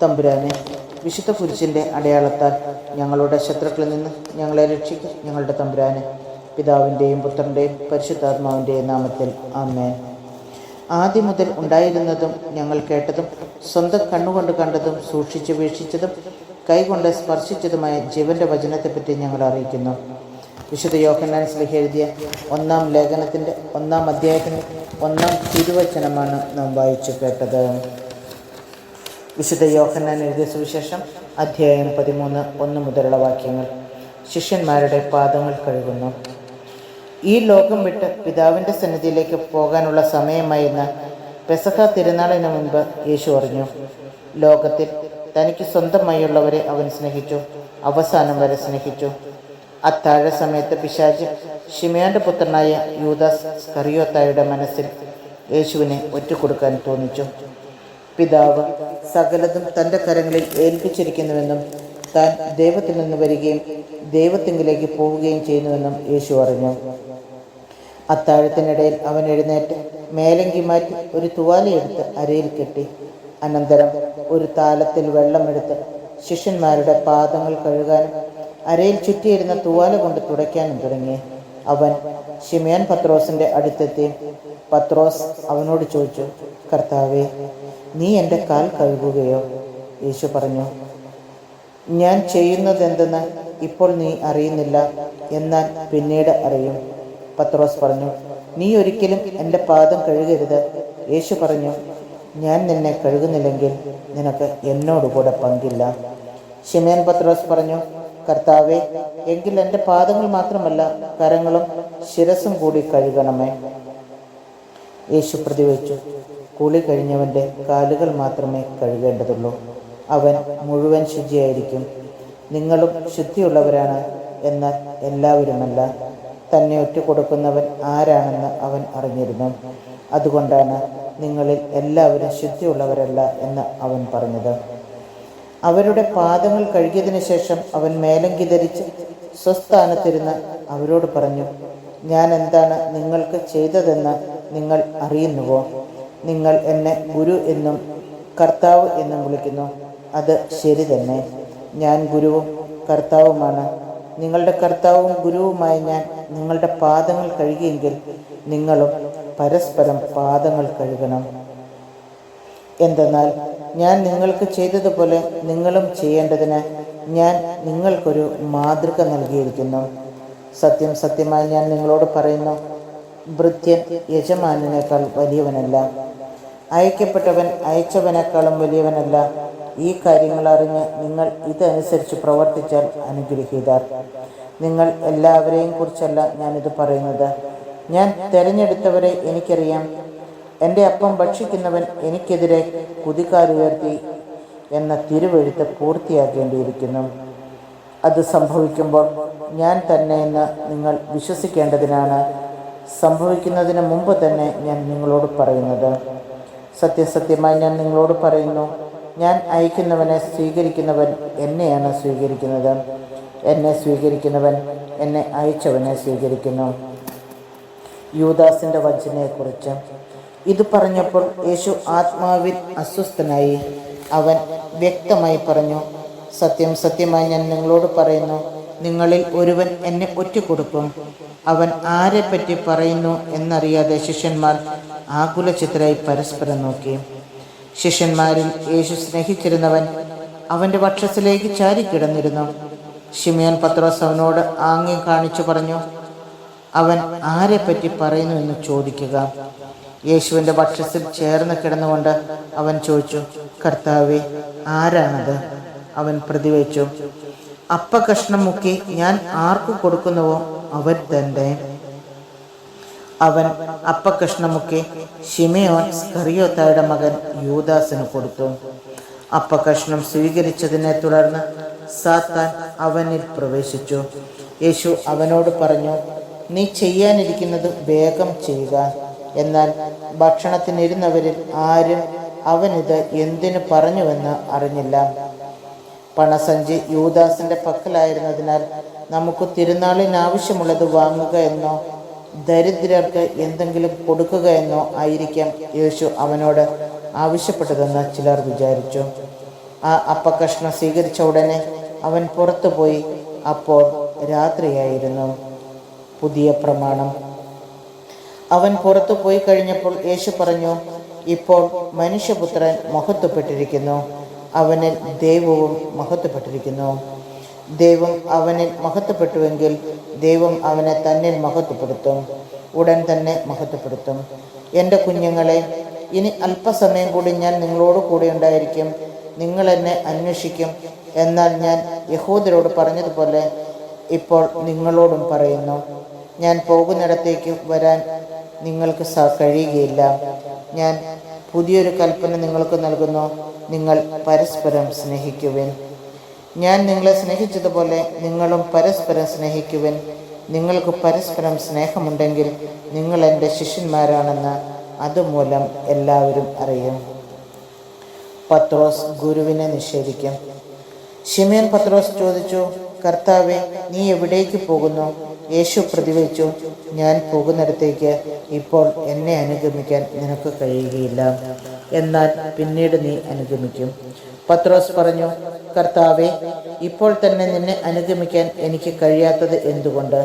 തമ്പുരാനെ, വിശുദ്ധ കുരിശിൻ്റെ അടയാളത്താൽ ഞങ്ങളുടെ ശത്രുക്കളിൽ നിന്ന് ഞങ്ങളെ രക്ഷിക്കും. ഞങ്ങളുടെ തമ്പുരാനെ, പിതാവിൻ്റെയും പുത്രൻ്റെയും പരിശുദ്ധാത്മാവിൻ്റെയും നാമത്തിൽ ആമേൻ. ആദ്യം മുതൽ ഉണ്ടായിരുന്നതും ഞങ്ങൾ കേട്ടതും സ്വന്തം കണ്ണുകൊണ്ട് കണ്ടതും സൂക്ഷിച്ച് വീക്ഷിച്ചതും കൈകൊണ്ട് സ്പർശിച്ചതുമായ ജീവൻ്റെ വചനത്തെപ്പറ്റി ഞങ്ങൾ അറിയിക്കുന്നു. വിശുദ്ധ യോഹന്നാൻ ശ്ലീഹ എഴുതിയ 1-ാം ലേഖനത്തിൻ്റെ 1-ാം അധ്യായത്തിൻ്റെ 1-ാം തിരുവചനമാണ് നാം വായിച്ചു കേട്ടത്. വിശുദ്ധ യോഹന്നാൻ എഴുതിയ സുവിശേഷം അധ്യായം 13, 1 മുതലുള്ള വാക്യങ്ങൾ. ശിഷ്യന്മാരുടെ പാദങ്ങൾ കഴുകുന്നു. ഈ ലോകം വിട്ട് പിതാവിൻ്റെ സന്നിധിയിലേക്ക് പോകാനുള്ള സമയമായിരുന്ന പെസഹ തിരുനാളിന് മുൻപ് യേശു അറിഞ്ഞു. ലോകത്തിൽ തനിക്ക് സ്വന്തമായുള്ളവരെ അവൻ സ്നേഹിച്ചു, അവസാനം വരെ സ്നേഹിച്ചു. അത്താഴ സമയത്ത് പിശാച് ശിമയോന്റെ പുത്രനായ യൂദാസ് സ്കറിയോത്തായുടെ മനസ്സിൽ യേശുവിനെ ഒറ്റുകൊടുക്കാൻ തോന്നിച്ചു. പിതാവ് സകലതും തൻ്റെ കരങ്ങളിൽ ഏൽപ്പിച്ചിരിക്കുന്നുവെന്നും താൻ ദൈവത്തിൽ നിന്ന് വരികയും ദൈവത്തിങ്കിലേക്ക് പോവുകയും ചെയ്യുന്നുവെന്നും യേശു അറിഞ്ഞു. അത്താഴത്തിനിടയിൽ അവൻ എഴുന്നേറ്റ് മേലങ്കി മാറ്റി ഒരു തുവാലയെടുത്ത് അരയിൽ കെട്ടി, അനന്തരം ഒരു താലത്തിൽ വെള്ളമെടുത്ത് ശിഷ്യന്മാരുടെ പാദങ്ങൾ കഴുകാനും അരയിൽ ചുറ്റിയിരുന്ന തുവാല കൊണ്ട് തുടയ്ക്കാനും തുടങ്ങി. അവൻ ശിമയോൻ പത്രോസിൻ്റെ അടുത്തെത്തി. പത്രോസ് അവനോട് ചോദിച്ചു, കർത്താവേ, നീ എൻ്റെ കാൽ കഴുകുകയോ? യേശു പറഞ്ഞു, ഞാൻ ചെയ്യുന്നതെന്തെന്ന് ഇപ്പോൾ നീ അറിയുന്നില്ല, എന്നാൽ പിന്നീട് അറിയും. പത്രോസ് പറഞ്ഞു, നീ ഒരിക്കലും എൻ്റെ പാദം കഴുകരുത്. യേശു പറഞ്ഞു, ഞാൻ നിന്നെ കഴുകുന്നില്ലെങ്കിൽ നിനക്ക് എന്നോടുകൂടെ പങ്കില്ല. ശിമയോൻ പത്രോസ് പറഞ്ഞു, കർത്താവേ, എങ്കിൽ എൻ്റെ പാദങ്ങൾ മാത്രമല്ല കരങ്ങളും ശിരസും കൂടി കഴുകണമേ. യേശു പ്രതിവച്ചു, കുളി കഴിഞ്ഞവൻ്റെ കാലുകൾ മാത്രമേ കഴുകേണ്ടതുള്ളൂ, അവൻ മുഴുവൻ ശുചിയായിരിക്കും. നിങ്ങളും ശുദ്ധിയുള്ളവരാണ്, എന്നാൽ എല്ലാവരുമല്ല. തന്നെ ഒറ്റുകൊടുക്കുന്നവൻ ആരാണെന്ന് അവൻ അറിഞ്ഞിരുന്നു. അതുകൊണ്ടാണ് നിങ്ങളിൽ എല്ലാവരും ശുദ്ധിയുള്ളവരല്ല എന്ന് അവൻ പറഞ്ഞത്. അവരുടെ പാദങ്ങൾ കഴുകിയതിനു ശേഷം അവൻ മേലങ്കി ധരിച്ച് സ്വസ്ഥാനത്തിരുന്ന് അവരോട് പറഞ്ഞു, ഞാൻ എന്താണ് നിങ്ങൾക്ക് ചെയ്തതെന്ന് നിങ്ങൾ അറിയുന്നുവോ? നിങ്ങൾ എന്നെ ഗുരു എന്നും കർത്താവ് എന്നും വിളിക്കുന്നു. അത് ശരി തന്നെ. ഞാൻ ഗുരുവും കർത്താവുമാണ്. നിങ്ങളുടെ കർത്താവും ഗുരുവുമായി ഞാൻ നിങ്ങളുടെ പാദങ്ങൾ കഴുകിയെങ്കിൽ നിങ്ങളും പരസ്പരം പാദങ്ങൾ കഴുകണം. എന്തെന്നാൽ ഞാൻ നിങ്ങൾക്ക് ചെയ്തതുപോലെ നിങ്ങളും ചെയ്യേണ്ടതിന് ഞാൻ നിങ്ങൾക്കൊരു മാതൃക നൽകിയിരിക്കുന്നു. സത്യം സത്യമായി ഞാൻ നിങ്ങളോട് പറയുന്നു, ഭൃത്യൻ യജമാനനേക്കാൾ വലിയവനല്ല, അയക്കപ്പെട്ടവൻ അയച്ചവനേക്കാളും വലിയവനല്ല. ഈ കാര്യങ്ങൾ അറിഞ്ഞ് നിങ്ങൾ ഇതനുസരിച്ച് പ്രവർത്തിച്ചാൽ അനുഗ്രഹീതർ. നിങ്ങൾ എല്ലാവരെയും കുറിച്ചല്ല ഞാനിത് പറയുന്നത്. ഞാൻ തിരഞ്ഞെടുത്തവരെ എനിക്കറിയാം. എൻ്റെ അപ്പം ഭക്ഷിക്കുന്നവൻ എനിക്കെതിരെ കുതികാലുയർത്തി എന്ന തിരുവെഴുത്ത് പൂർത്തിയാക്കേണ്ടിയിരിക്കുന്നു. അത് സംഭവിക്കുമ്പോൾ ഞാൻ തന്നെ എന്ന് നിങ്ങൾ വിശ്വസിക്കേണ്ടതിനാണ് സംഭവിക്കുന്നതിന് മുമ്പ് തന്നെ ഞാൻ നിങ്ങളോട് പറയുന്നത്. സത്യസത്യമായി ഞാൻ നിങ്ങളോട് പറയുന്നു, ഞാൻ അയക്കുന്നവനെ സ്വീകരിക്കുന്നവൻ എന്നെയാണ് സ്വീകരിക്കുന്നത്, എന്നെ സ്വീകരിക്കുന്നവൻ എന്നെ അയച്ചവനെ സ്വീകരിക്കുന്നു. യൂദാസിൻ്റെ വഞ്ചനയെക്കുറിച്ച്. ഇത് പറഞ്ഞപ്പോൾ യേശു ആത്മാവിൽ അസ്വസ്ഥനായി. അവൻ വ്യക്തമായി പറഞ്ഞു, സത്യം സത്യമായി ഞാൻ നിങ്ങളോട് പറയുന്നു, നിങ്ങളിൽ ഒരുവൻ എന്നെ ഒറ്റുകൊടുക്കും. അവൻ ആരെപ്പറ്റി പറയുന്നു എന്നറിയാതെ ശിഷ്യന്മാർ ആകുലചിത്തരായി പരസ്പരം നോക്കി. ശിഷ്യന്മാരിൽ യേശു സ്നേഹിച്ചിരുന്നവൻ അവൻ്റെ വക്ഷത്തിലേക്ക് ചാരിക്കിടന്നിരുന്നു. ശിമയോൻ പത്രോസ് അവനോട് ആംഗ്യം കാണിച്ചു പറഞ്ഞു, അവൻ ആരെപ്പറ്റി പറയുന്നു എന്ന് ചോദിക്കുക. യേശുവിൻ്റെ വക്ഷത്തിൽ ചേർന്ന് കിടന്നുകൊണ്ട് അവൻ ചോദിച്ചു, കർത്താവേ, ആരാണത്? അവൻ പ്രതിവച്ചു, അപ്പക്കഷ്ണം മുക്കി ഞാൻ ആർക്ക് കൊടുക്കുന്നുവോ അവൻ തന്നെ. അവൻ അപ്പക്കഷ്ണം മുക്കി ശിമയോൻ സ്കറിയോത്തായുടെ മകൻ യൂദാസിന് കൊടുത്തു. അപ്പക്കഷ്ണം സ്വീകരിച്ചതിനെ തുടർന്ന് സാത്താൻ അവനിൽ പ്രവേശിച്ചു. യേശു അവനോട് പറഞ്ഞു, നീ ചെയ്യാനിരിക്കുന്നത് വേഗം ചെയ്യുക. എന്നാൽ ഭക്ഷണത്തിനിരുന്നവരിൽ ആരും അവനിത് എന്തിനു പറഞ്ഞുവെന്ന് അറിഞ്ഞില്ല. പണസഞ്ചി യൂദാസിൻ്റെ പക്കലായിരുന്നതിനാൽ നമുക്ക് തിരുനാളിന് ആവശ്യമുള്ളത് വാങ്ങുക എന്നോ ദരിദ്രർക്ക് എന്തെങ്കിലും കൊടുക്കുക എന്നോ ആയിരിക്കാം യേശു അവനോട് ആവശ്യപ്പെട്ടതെന്ന് ചിലർ വിചാരിച്ചു. ആ അപ്പക്കഷ്ണം സ്വീകരിച്ച ഉടനെ അവൻ പുറത്തുപോയി. അപ്പോൾ രാത്രിയായിരുന്നു. പുതിയ പ്രമാണം. അവൻ പുറത്തു പോയി കഴിഞ്ഞപ്പോൾ യേശു പറഞ്ഞു, ഇപ്പോൾ മനുഷ്യപുത്രൻ മഹത്വപ്പെട്ടിരിക്കുന്നു, അവനിൽ ദൈവവും മഹത്വപ്പെട്ടിരിക്കുന്നു. ദൈവം അവനിൽ മഹത്വപ്പെട്ടുവെങ്കിൽ ദൈവം അവനെ തന്നിൽ മഹത്വപ്പെടുത്തും, ഉടൻ തന്നെ മഹത്വപ്പെടുത്തും. എൻ്റെ കുഞ്ഞുങ്ങളെ, ഇനി അല്പസമയം കൂടി ഞാൻ നിങ്ങളോട് കൂടെ ഉണ്ടായിരിക്കും. നിങ്ങൾ എന്നെ അന്വേഷിക്കും. എന്നാൽ ഞാൻ യഹൂദരോട് പറഞ്ഞതുപോലെ ഇപ്പോൾ നിങ്ങളോടും പറയുന്നു, ഞാൻ പോകുന്നിടത്തേക്ക് വരാൻ നിങ്ങൾക്ക് കഴിയുകയില്ല. ഞാൻ പുതിയൊരു കൽപ്പന നിങ്ങൾക്ക് നൽകുന്നു, നിങ്ങൾ പരസ്പരം സ്നേഹിക്കുവിൻ. ഞാൻ നിങ്ങളെ സ്നേഹിച്ചതുപോലെ നിങ്ങളും പരസ്പരം സ്നേഹിക്കുവിൻ. നിങ്ങൾക്ക് പരസ്പരം സ്നേഹമുണ്ടെങ്കിൽ നിങ്ങൾ എൻ്റെ ശിഷ്യന്മാരാണെന്ന് അതുമൂലം എല്ലാവരും അറിയും. പത്രോസ് ഗുരുവിനെ നിഷേധിക്കും. ശിമോൻ പത്രോസ് ചോദിച്ചു, കർത്താവേ, നീ എവിടേക്ക് പോകുന്നു? യേശു പ്രതിവചിച്ചു, ഞാൻ പോകുന്നിടത്തേക്ക് ഇപ്പോൾ എന്നെ അനുഗമിക്കാൻ നിനക്ക് കഴിയുകയില്ല, എന്നാൽ പിന്നീട് നീ അനുഗമിക്കും. പത്രോസ് പറഞ്ഞു, കർത്താവേ, ഇപ്പോൾ തന്നെ നിന്നെ അനുഗമിക്കാൻ എനിക്ക് കഴിയാത്തത് എന്തുകൊണ്ട്?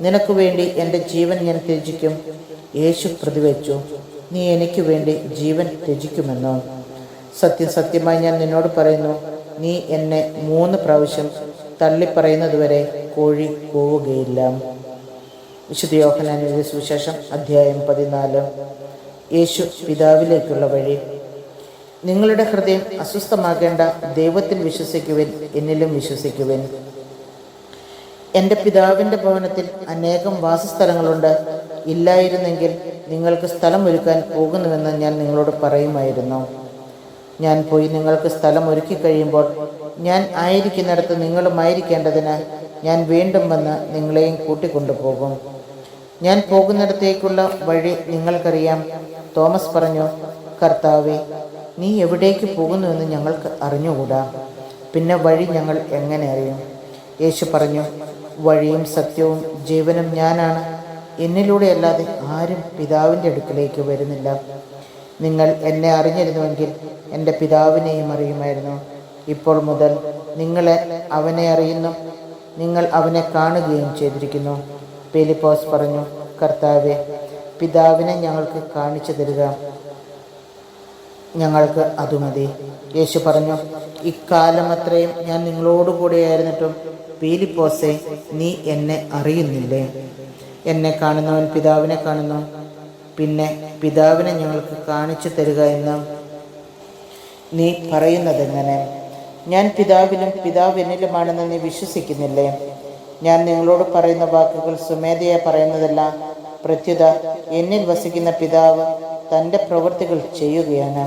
നിനക്ക് വേണ്ടി എൻ്റെ ജീവൻ ഞാൻ ത്യജിക്കും. യേശു പ്രതിവചിച്ചു, നീ എനിക്ക് വേണ്ടി ജീവൻ ത്യജിക്കുമെന്നോ? സത്യം സത്യമായി ഞാൻ നിന്നോട് പറയുന്നു, നീ എന്നെ 3 പ്രാവശ്യം തള്ളിപ്പറയുന്നതുവരെ കോഴി പോവുകയില്ല. വിശുദ്ധ യോഹന്നാൻ എഴുതിയ സുവിശേഷം അധ്യായം 14. യേശു പിതാവിലേക്കുള്ള വഴി. നിങ്ങളുടെ ഹൃദയം അസ്വസ്ഥമാകേണ്ട, ദൈവത്തിൽ വിശ്വസിക്കുവിൻ, എന്നിലും വിശ്വസിക്കുവിൻ. എൻ്റെ പിതാവിൻ്റെ ഭവനത്തിൽ അനേകം വാസസ്ഥലങ്ങളുണ്ട്. ഇല്ലായിരുന്നെങ്കിൽ നിങ്ങൾക്ക് സ്ഥലം ഒരുക്കാൻ പോകുന്നുവെന്ന് ഞാൻ നിങ്ങളോട് പറയുമായിരുന്നു. ഞാൻ പോയി നിങ്ങൾക്ക് സ്ഥലം ഒരുക്കി കഴിയുമ്പോൾ ഞാൻ ആയിരിക്കുന്നിടത്ത് നിങ്ങളുമായിരിക്കേണ്ടതിന് ഞാൻ വീണ്ടും വന്ന് നിങ്ങളെയും കൂട്ടിക്കൊണ്ടുപോകും. ഞാൻ പോകുന്നിടത്തേക്കുള്ള വഴി നിങ്ങൾക്കറിയാം. തോമസ് പറഞ്ഞു, കർത്താവേ, നീ എവിടേക്ക് പോകുന്നുവെന്ന് ഞങ്ങൾക്ക് അറിഞ്ഞുകൂടാ, പിന്നെ വഴി ഞങ്ങൾ എങ്ങനെ അറിയും? യേശു പറഞ്ഞു, വഴിയും സത്യവും ജീവനും ഞാനാണ്. എന്നിലൂടെ അല്ലാതെ ആരും പിതാവിൻ്റെ അടുക്കലേക്ക് വരുന്നില്ല. നിങ്ങൾ എന്നെ അറിഞ്ഞിരുന്നുവെങ്കിൽ എൻ്റെ പിതാവിനെയും അറിയുമായിരുന്നു. ഇപ്പോൾ മുതൽ നിങ്ങൾ അവനെ അറിയുന്നു, നിങ്ങൾ അവനെ കാണുകയും ചെയ്തിരിക്കുന്നു. ഫിലിപ്പോസ് പറഞ്ഞു, കർത്താവേ, പിതാവിനെ ഞങ്ങൾക്ക് കാണിച്ചു തരിക, ഞങ്ങൾക്ക് അതുമതി. യേശു പറഞ്ഞു, ഇക്കാലമത്രയും ഞാൻ നിങ്ങളോടുകൂടിയായിരുന്നിട്ടും ഫിലിപ്പോസേ, നീ എന്നെ അറിയുന്നില്ലേ? എന്നെ കാണുന്നവൻ പിതാവിനെ കാണുന്നു. പിന്നെ പിതാവിനെ ഞങ്ങൾക്ക് കാണിച്ചു തരിക എന്ന് നീ പറയുന്നതെങ്ങനെ? ഞാൻ പിതാവിലും പിതാവ് എന്നിലുമാണെന്ന് നീ വിശ്വസിക്കുന്നില്ലേ? ഞാൻ നിങ്ങളോട് പറയുന്ന വാക്കുകൾ സ്വമേധയാ പറയുന്നതല്ല, പ്രത്യുത എന്നിൽ വസിക്കുന്ന പിതാവ് തൻ്റെ പ്രവൃത്തികൾ ചെയ്യുകയാണ്.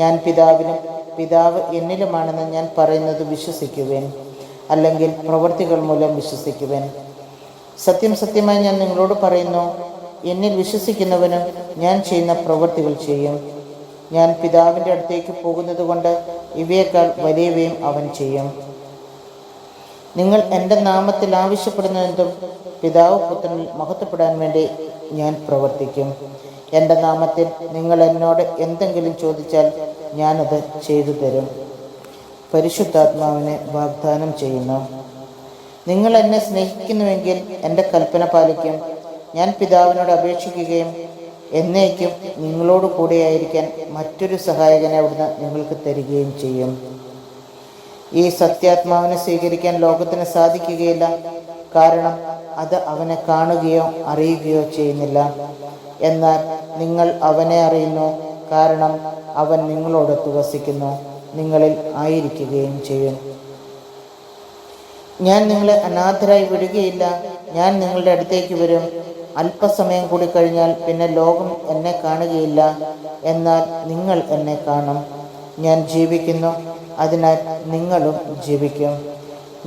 ഞാൻ പിതാവിലും പിതാവ് എന്നിലുമാണെന്ന് ഞാൻ പറയുന്നത് വിശ്വസിക്കുവേൻ, അല്ലെങ്കിൽ പ്രവൃത്തികൾ മൂലം വിശ്വസിക്കുവേൻ. സത്യം സത്യമായി ഞാൻ നിങ്ങളോട് പറയുന്നു, എന്നിൽ വിശ്വസിക്കുന്നവനും ഞാൻ ചെയ്യുന്ന പ്രവൃത്തികൾ ചെയ്യും. ഞാൻ പിതാവിൻ്റെ അടുത്തേക്ക് പോകുന്നത് കൊണ്ട് ഇവയേക്കാൾ വലിയവയും അവൻ ചെയ്യും. നിങ്ങൾ എൻ്റെ നാമത്തിൽ ആവശ്യപ്പെടുന്നതെന്തും പിതാവ് പുത്രനിൽ മഹത്വപ്പെടാൻ വേണ്ടി ഞാൻ പ്രവർത്തിക്കും. എൻ്റെ നാമത്തിൽ നിങ്ങൾ എന്നോട് എന്തെങ്കിലും ചോദിച്ചാൽ ഞാനത് ചെയ്തു തരും. പരിശുദ്ധാത്മാവിനെ വാഗ്ദാനം ചെയ്യുന്നു. നിങ്ങൾ എന്നെ സ്നേഹിക്കുന്നുവെങ്കിൽ എൻ്റെ കൽപ്പന പാലിക്കും. ഞാൻ പിതാവിനോട് അപേക്ഷിക്കുകയും എന്നേക്കും നിങ്ങളോട് കൂടെയായിരിക്കാൻ മറ്റൊരു സഹായകനെ അവിടുന്ന് നിങ്ങൾക്ക് തരികയും ചെയ്യും. ഈ സത്യാത്മാവിനെ സ്വീകരിക്കാൻ ലോകത്തിന് സാധിക്കുകയില്ല, കാരണം അത് അവനെ കാണുകയോ അറിയുകയോ ചെയ്യുന്നില്ല. എന്നാൽ നിങ്ങൾ അവനെ അറിയുന്നു, കാരണം അവൻ നിങ്ങളോടൊത്ത് വസിക്കുന്നു, നിങ്ങളിൽ ആയിരിക്കുകയും ചെയ്യും. ഞാൻ നിങ്ങളെ അനാഥരായി വിടുകയില്ല, ഞാൻ നിങ്ങളുടെ അടുത്തേക്ക് വരും. അല്പസമയം കൂടി കഴിഞ്ഞാൽ പിന്നെ ലോകം എന്നെ കാണുകയില്ല, എന്നാൽ നിങ്ങൾ എന്നെ കാണും. ഞാൻ ജീവിക്കുന്നു, അതിനാൽ നിങ്ങളും ജീവിക്കും.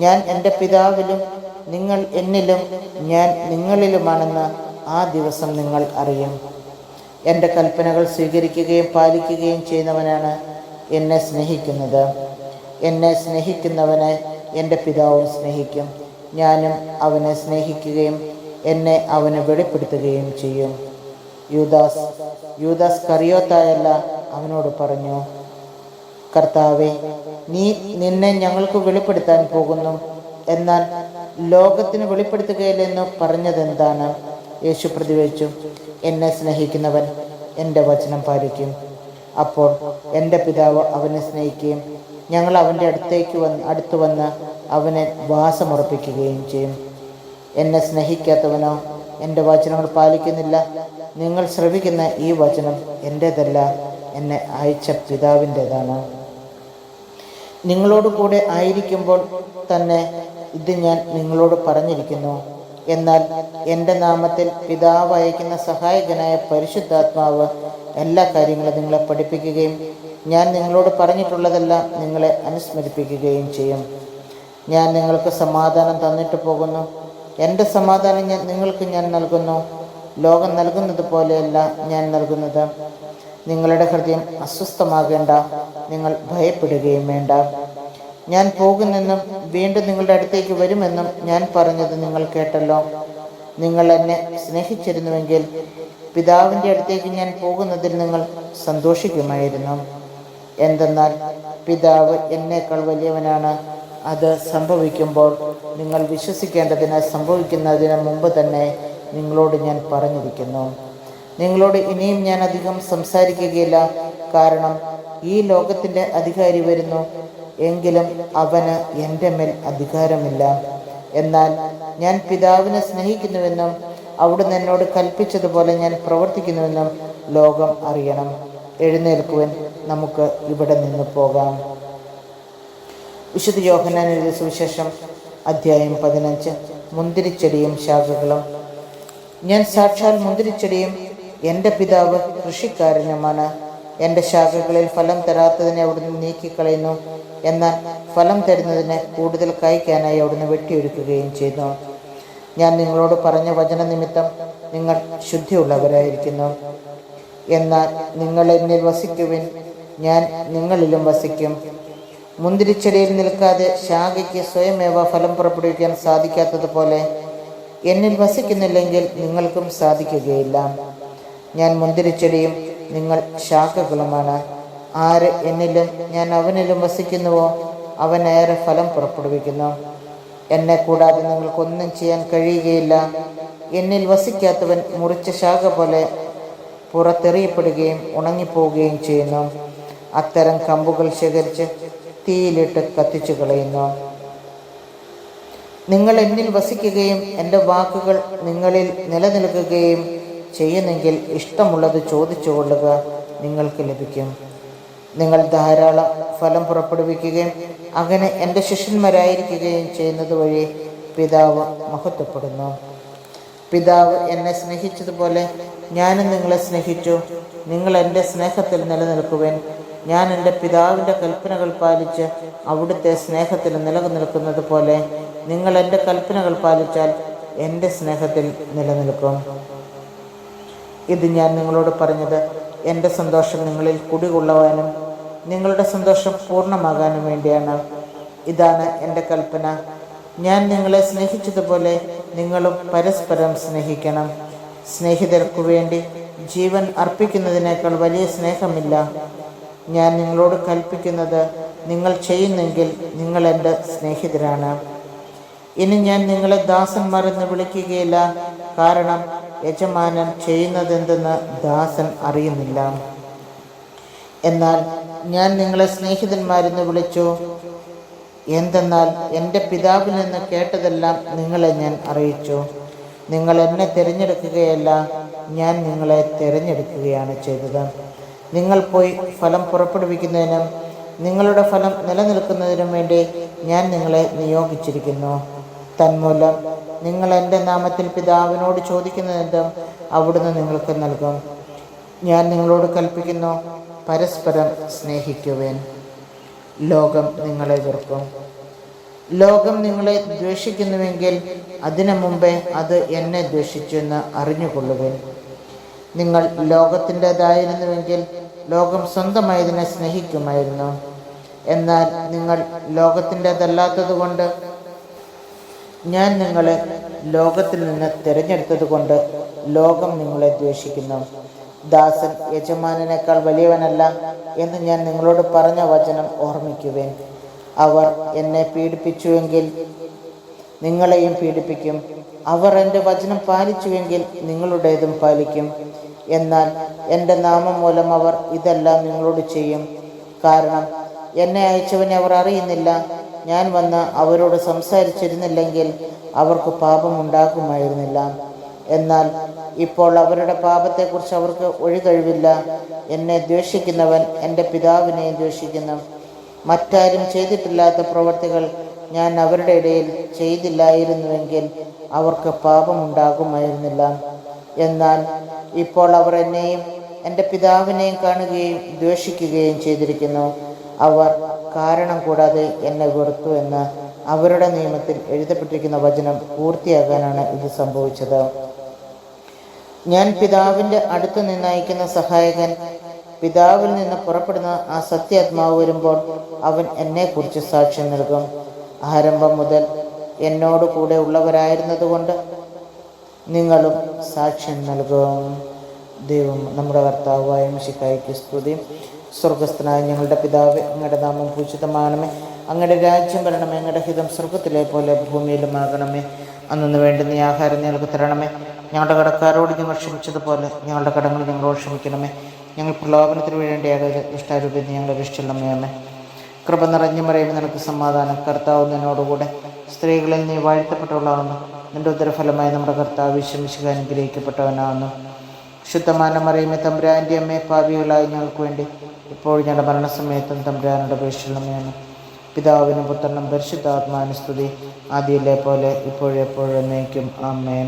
ഞാൻ എൻ്റെ പിതാവിലും നിങ്ങൾ എന്നിലും ഞാൻ നിങ്ങളിലുമാണെന്ന് ആ ദിവസം നിങ്ങൾ അറിയും. എൻ്റെ കൽപ്പനകൾ സ്വീകരിക്കുകയും പാലിക്കുകയും ചെയ്യുന്നവനാണ് എന്നെ സ്നേഹിക്കുന്നത്. എന്നെ സ്നേഹിക്കുന്നവനെ എൻ്റെ പിതാവും സ്നേഹിക്കും. ഞാനും അവനെ സ്നേഹിക്കുകയും എന്നെ അവന് വെളിപ്പെടുത്തുകയും ചെയ്യും. യൂദാസ് കറിയോത്തായല്ല അവനോട് പറഞ്ഞു, കർത്താവെ, നീ നിന്നെ ഞങ്ങൾക്ക് വെളിപ്പെടുത്താൻ പോകുന്നു, എന്നാൽ ലോകത്തിന് വെളിപ്പെടുത്തുകയില്ലെന്ന് പറഞ്ഞതെന്താണ്? യേശു പ്രതിവച്ചു, എന്നെ സ്നേഹിക്കുന്നവൻ എൻ്റെ വചനം പാലിക്കും. അപ്പോൾ എൻ്റെ പിതാവ് അവനെ സ്നേഹിക്കുകയും ഞങ്ങൾ അവൻ്റെ അടുത്തു വന്ന് അവനെ വാസമുറപ്പിക്കുകയും ചെയ്യും. എന്നെ സ്നേഹിക്കാത്തവനോ എൻ്റെ വചനങ്ങൾ പാലിക്കുന്നില്ല. നിങ്ങൾ ശ്രവിക്കുന്ന ഈ വചനം എൻ്റേതല്ല, എന്നെ അയച്ച പിതാവിൻ്റെതാണ്. നിങ്ങളോട് കൂടെ ആയിരിക്കുമ്പോൾ തന്നെ ഇത് ഞാൻ നിങ്ങളോട് പറഞ്ഞിരിക്കുന്നു. എന്നാൽ എൻ്റെ നാമത്തിൽ പിതാവ് അയക്കുന്ന സഹായകനായ പരിശുദ്ധാത്മാവ് എല്ലാ കാര്യങ്ങളും നിങ്ങളെ പഠിപ്പിക്കുകയും ഞാൻ നിങ്ങളോട് പറഞ്ഞിട്ടുള്ളതെല്ലാം നിങ്ങളെ അനുസ്മരിപ്പിക്കുകയും ചെയ്യും. ഞാൻ നിങ്ങൾക്ക് സമാധാനം തന്നിട്ട് പോകുന്നു. എൻ്റെ സമാധാനം നിങ്ങൾക്ക് ഞാൻ നൽകുന്നു. ലോകം നൽകുന്നത് പോലെയല്ല ഞാൻ നൽകുന്നത്. നിങ്ങളുടെ ഹൃദയം അസ്വസ്ഥമാകേണ്ട, നിങ്ങൾ ഭയപ്പെടുകയും വേണ്ട. ഞാൻ പോകുന്നെന്നും വീണ്ടും നിങ്ങളുടെ അടുത്തേക്ക് വരുമെന്നും ഞാൻ പറഞ്ഞത് നിങ്ങൾ കേട്ടല്ലോ. നിങ്ങൾ എന്നെ സ്നേഹിച്ചിരുന്നുവെങ്കിൽ പിതാവിൻ്റെ അടുത്തേക്ക് ഞാൻ പോകുന്നതിൽ നിങ്ങൾ സന്തോഷിക്കുമായിരുന്നു. എന്തെന്നാൽ പിതാവ് എന്നേക്കാൾ വലിയവനാണ്. അത് സംഭവിക്കുമ്പോൾ നിങ്ങൾ വിശ്വസിക്കേണ്ടതിന് സംഭവിക്കുന്നതിന് മുമ്പ് തന്നെ നിങ്ങളോട് ഞാൻ പറഞ്ഞിരിക്കുന്നു. നിങ്ങളോട് ഇനിയും ഞാൻ അധികം സംസാരിക്കുകയില്ല, കാരണം ഈ ലോകത്തിൻ്റെ അധികാരി വരുന്നു. എങ്കിലും അവന് എൻ്റെ മേൽ അധികാരമില്ല. എന്നാൽ ഞാൻ പിതാവിനെ സ്നേഹിക്കുന്നുവെന്നും അവിടുന്ന് എന്നോട് കൽപ്പിച്ചതുപോലെ ഞാൻ പ്രവർത്തിക്കുന്നുവെന്നും ലോകം അറിയണം. എഴുന്നേൽക്കുവൻ, നമുക്ക് ഇവിടെ നിന്ന് പോകാം. വിശുദ്ധ യോഹന്നാൻ എഴുതിയ സുവിശേഷം അധ്യായം 15. മുന്തിരിച്ചെടിയും ശാഖകളും. ഞാൻ സാക്ഷാൽ മുന്തിരിച്ചെടിയും എൻ്റെ പിതാവ് കൃഷിക്കാരനുമാണ്. എൻ്റെ ശാഖകളിൽ ഫലം തരാത്തതിനെ അവിടുന്ന് നീക്കിക്കളയുന്നു, എന്നാൽ ഫലം തരുന്നതിനെ കൂടുതൽ കായ്ക്കാനായി അവിടുന്ന് വെട്ടിയൊരുക്കുകയും ചെയ്യുന്നു. ഞാൻ നിങ്ങളോട് പറഞ്ഞ വചന നിമിത്തം നിങ്ങൾ ശുദ്ധിയുള്ളവരായിരിക്കുന്നു. എന്നാൽ നിങ്ങൾ എന്നിൽ വസിക്കുവിൻ, ഞാൻ നിങ്ങളിലും വസിക്കും. മുന്തിരിച്ചെടിയിൽ നിൽക്കാതെ ശാഖയ്ക്ക് സ്വയമേവ ഫലം പുറപ്പെടുവിക്കാൻ സാധിക്കാത്തതുപോലെ എന്നിൽ വസിക്കുന്നില്ലെങ്കിൽ നിങ്ങൾക്കും സാധിക്കുകയില്ല. ഞാൻ മുന്തിരിച്ചെടിയും നിങ്ങൾ ശാഖകളുമാണ്. ആര് എന്നിലും ഞാൻ അവനിലും വസിക്കുന്നുവോ അവൻ ഏറെ ഫലം പുറപ്പെടുവിക്കുന്നു. എന്നെ കൂടാതെ നിങ്ങൾക്കൊന്നും ചെയ്യാൻ കഴിയുകയില്ല. എന്നിൽ വസിക്കാത്തവൻ മുറിച്ച ശാഖ പോലെ പുറത്തെറിയപ്പെടുകയും ഉണങ്ങിപ്പോവുകയും ചെയ്യുന്നു. അത്തരം കമ്പുകൾ ശേഖരിച്ച് തീയിലിട്ട് കത്തിച്ചു കളയുന്നു. നിങ്ങൾ എന്നിൽ വസിക്കുകയും എൻ്റെ വാക്കുകൾ നിങ്ങളിൽ നിലനിൽക്കുകയും ചെയ്യുന്നെങ്കിൽ ഇഷ്ടമുള്ളത് ചോദിച്ചു കൊള്ളുക, നിങ്ങൾക്ക് ലഭിക്കും. നിങ്ങൾ ധാരാളം ഫലം പുറപ്പെടുവിക്കുകയും അങ്ങനെ എൻ്റെ ശിഷ്യന്മാരായിരിക്കുകയും ചെയ്യുന്നത് വഴി പിതാവ് മഹത്വപ്പെടുന്നു. പിതാവ് എന്നെ സ്നേഹിച്ചതുപോലെ ഞാനും നിങ്ങളെ സ്നേഹിച്ചു. നിങ്ങൾ എൻ്റെ സ്നേഹത്തിൽ നിലനിൽക്കുവാൻ ഞാൻ എൻ്റെ പിതാവിൻ്റെ കൽപ്പനകൾ പാലിച്ച് അവിടുത്തെ സ്നേഹത്തിൽ നിലനിൽക്കുന്നത് പോലെ നിങ്ങൾ എൻ്റെ കൽപ്പനകൾ പാലിച്ചാൽ എൻ്റെ സ്നേഹത്തിൽ നിലനിൽക്കും. ഇത് ഞാൻ നിങ്ങളോട് പറഞ്ഞത് എൻ്റെ സന്തോഷം നിങ്ങളിൽ കുടികൊള്ളുവാനും നിങ്ങളുടെ സന്തോഷം പൂർണ്ണമാകാനും വേണ്ടിയാണ്. ഇതാണ് എൻ്റെ കൽപ്പന. ഞാൻ നിങ്ങളെ സ്നേഹിച്ചതുപോലെ നിങ്ങളും പരസ്പരം സ്നേഹിക്കണം. സ്നേഹിതർക്കു വേണ്ടി ജീവൻ അർപ്പിക്കുന്നതിനേക്കാൾ വലിയ സ്നേഹമില്ല. ഞാൻ നിങ്ങളോട് കൽപ്പിക്കുന്നത് നിങ്ങൾ ചെയ്യുന്നെങ്കിൽ നിങ്ങൾ എൻ്റെ സ്നേഹിതരാണ്. ഇനി ഞാൻ നിങ്ങളെ ദാസന്മാർ എന്ന് വിളിക്കുകയില്ല, കാരണം യജമാനൻ ചെയ്യുന്നതെന്തെന്ന് ദാസൻ അറിയുന്നില്ല. എന്നാൽ ഞാൻ നിങ്ങളെ സ്നേഹിതന്മാരെന്ന് വിളിച്ചു. എന്തെന്നാൽ എൻ്റെ പിതാവിൽ നിന്ന് കേട്ടതെല്ലാം നിങ്ങളെ ഞാൻ അറിയിച്ചു. നിങ്ങൾ എന്നെ തിരഞ്ഞെടുക്കുകയല്ല, ഞാൻ നിങ്ങളെ തിരഞ്ഞെടുക്കുകയാണ് ചെയ്തത്. നിങ്ങൾ പോയി ഫലം പുറപ്പെടുവിക്കുന്നതിനും നിങ്ങളുടെ ഫലം നിലനിൽക്കുന്നതിനും വേണ്ടി ഞാൻ നിങ്ങളെ നിയോഗിച്ചിരിക്കുന്നു. തന്മൂലം നിങ്ങൾ എൻ്റെ നാമത്തിൽ പിതാവിനോട് ചോദിക്കുന്നതെന്തും അവിടുന്ന് നിങ്ങൾക്ക് നൽകും. ഞാൻ നിങ്ങളോട് കൽപ്പിക്കുന്നു, പരസ്പരം സ്നേഹിക്കുവേൻ. ലോകം നിങ്ങളെ വെറുക്കും. ലോകം നിങ്ങളെ ദ്വേഷിക്കുന്നുവെങ്കിൽ അതിനു മുമ്പേ അത് എന്നെ ദ്വേഷിച്ചു എന്ന് അറിഞ്ഞുകൊള്ളുവേൻ. നിങ്ങൾ ലോകത്തിൻ്റെതായിരുന്നുവെങ്കിൽ ലോകം സ്വന്തമായതിനെ സ്നേഹിക്കുമായിരുന്നു. എന്നാൽ നിങ്ങൾ ലോകത്തിൻ്റെതല്ലാത്തതുകൊണ്ട് ഞാൻ നിങ്ങളെ ലോകത്തിൽ നിന്ന് തിരഞ്ഞെടുത്തത് കൊണ്ട് ലോകം നിങ്ങളെ ദ്വേഷിക്കുന്നു. ദാസൻ യജമാനനേക്കാൾ വലിയവനല്ല എന്ന് ഞാൻ നിങ്ങളോട് പറഞ്ഞ വചനം ഓർമ്മിക്കുവേൻ. അവർ എന്നെ പീഡിപ്പിച്ചുവെങ്കിൽ നിങ്ങളെയും പീഡിപ്പിക്കും. അവർ എൻ്റെ വചനം പാലിച്ചുവെങ്കിൽ നിങ്ങളുടേതും പാലിക്കും. എന്നാൽ എൻ്റെ നാമം മൂലം അവർ ഇതെല്ലാം നിങ്ങളോട് ചെയ്യും. കാരണം എന്നെ അയച്ചവനെ അവർ അറിയുന്നില്ല. ഞാൻ വന്ന് അവരോട് സംസാരിച്ചിരുന്നില്ലെങ്കിൽ അവർക്ക് പാപമുണ്ടാകുമായിരുന്നില്ല. എന്നാൽ ഇപ്പോൾ അവരുടെ പാപത്തെക്കുറിച്ച് അവർക്ക് ഒഴികഴിവില്ല. എന്നെ ദ്വേഷിക്കുന്നവൻ എൻ്റെ പിതാവിനെയും ദ്വേഷിക്കുന്നു. മറ്റാരും ചെയ്തിട്ടില്ലാത്ത പ്രവൃത്തികൾ ഞാൻ അവരുടെ ഇടയിൽ ചെയ്തില്ലായിരുന്നുവെങ്കിൽ അവർക്ക് പാപമുണ്ടാകുമായിരുന്നില്ല. എന്നാൽ ഇപ്പോൾ അവർ എന്നെയും എൻ്റെ പിതാവിനെയും കാണുകയും ദ്വേഷിക്കുകയും ചെയ്തിരിക്കുന്നു. അവർ കാരണം കൂടാതെ എന്നെ വെറുത്തു എന്ന് അവരുടെ നിയമത്തിൽ എഴുതപ്പെട്ടിരിക്കുന്ന വചനം പൂർത്തിയാകാനാണ് ഇത് സംഭവിച്ചത്. ഞാൻ പിതാവിൻ്റെ അടുത്തു നിന്നയക്കുന്ന സഹായകൻ, പിതാവിൽ നിന്ന് പുറപ്പെടുന്ന ആ സത്യാത്മാവ് വരുമ്പോൾ അവൻ എന്നെക്കുറിച്ച് സാക്ഷ്യം നൽകും. ആരംഭം മുതൽ എന്നോട് കൂടെ ഉള്ളവരായിരുന്നതുകൊണ്ട് നിങ്ങളും സാക്ഷ്യം നൽകും. ദൈവം നമ്മുടെ കർത്താവായ മിശിഹായ്ക്ക് സ്തുതി. സ്വർഗസ്ഥനായ ഞങ്ങളുടെ പിതാവേ, അങ്ങയുടെ നാമം പൂജിതമാകണമേ. അങ്ങയുടെ രാജ്യം വരണമേ. അങ്ങയുടെ ഹിതം സ്വർഗത്തിലെ പോലെ ഭൂമിയിലുമാകണമേ. അന്നു വേണ്ടുന്ന ഈ ആഹാരം ഞങ്ങൾക്ക് തരണമേ. ഞങ്ങളുടെ കടക്കാരോട് ഞങ്ങൾ ക്ഷമിച്ചതുപോലെ ഞങ്ങളുടെ കടങ്ങൾ ഞങ്ങളോട് ക്ഷമിക്കണമേ. ഞങ്ങൾ പ്രലോഭനത്തിന് വീഴേണ്ടയാകരുത്, ഇഷ്ടാരൂപത്തിൽ ഞങ്ങളെ രക്ഷിക്കണമേ. കൃപ നിറഞ്ഞു മറിയുമ്പോൾ നിനക്ക് സമാധാനം. കർത്താവ് നിന്നോടുകൂടെ സ്ത്രീകളിൽ നീ വാഴ്ത്തപ്പെട്ടവളാവുന്നു. നിന്റെ ഉദരഫലമായി നമ്മുടെ കർത്താവ് ഈശോ മിശിഹാ അനുഗ്രഹിക്കപ്പെട്ടവനാവുന്നു. ശുദ്ധമായ മറിയമേ, തമ്പുരാൻ്റെ അമ്മേ, പാപികളായി ഞങ്ങൾക്ക് വേണ്ടി ഇപ്പോൾ ഞങ്ങളുടെ മരണസമയത്തും തമ്പുരാനോട് അപേക്ഷിക്കണമേ. പിതാവിനും പുത്രനും പരിശുദ്ധാത്മാവിനും സ്തുതി, ആദിയിലെ പോലെ ഇപ്പോഴെപ്പോഴും എന്നേക്കും. ആമേൻ.